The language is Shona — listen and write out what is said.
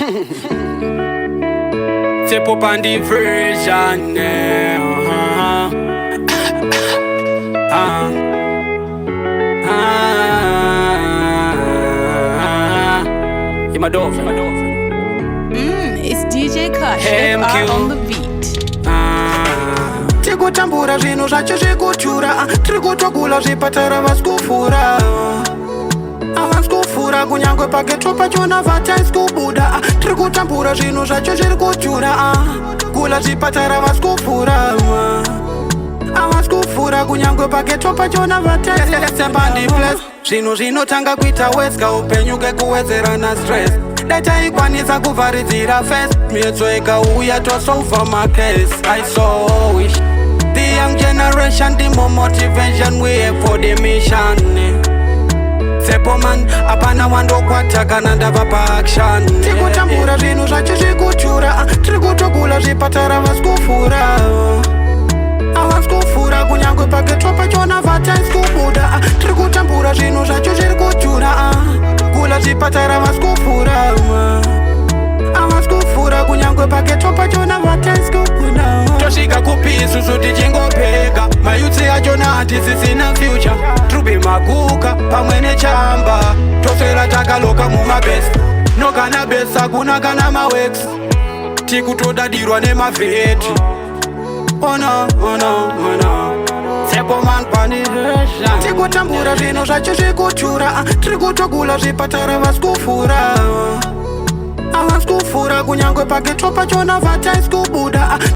Step up on the version, yeah, my dog. It's DJ Kush on the beat. Kutambura zvinhu zvacho zvikutyura tiri kutogula zvipatara vasi kufura havasi kufura kunyange pageto pachona vataisi kubuda tiri kutambura zvinhu zvacho zviri kutyura gula zvipatara vasi kufura havasi kufura kunyange pageto pachona vataisepandiples zvinhu zvinotanga kuita weska upenyu kekuwedzerana stress dataikwanisa kuvharidzira fes miedzo ikauya tosouva macase I so wish the young generation, the more motivation we have for the mission. Sepo man, apana wando kwataka nanda vapa action. Tikutambura zvinhu zvacho zvikutyura tiri kutogula zvipatara vasi kufura havasi kufura kunyange pageto pachona vataisi kubuda tiri kutambura zvinhu zvacho zviri kutyura gula zvipatara vasi kufura havasi kufura kunyange pageto pachona vataisi kubuda tosvika kupisu suti chingopeka mayutsi achona hatisisina future trubi makuka pamwe nechamba toswera takaloka mumabesi nokana besi hakuna kana mawex tikutodadirwa nemavheti ona sepoman paniresa tikutambura zvinhu zvacho zvikutyura tiri kutogula zvipatara vasi kufura havasi kufura kunyange pageto pachona vataisi kubuda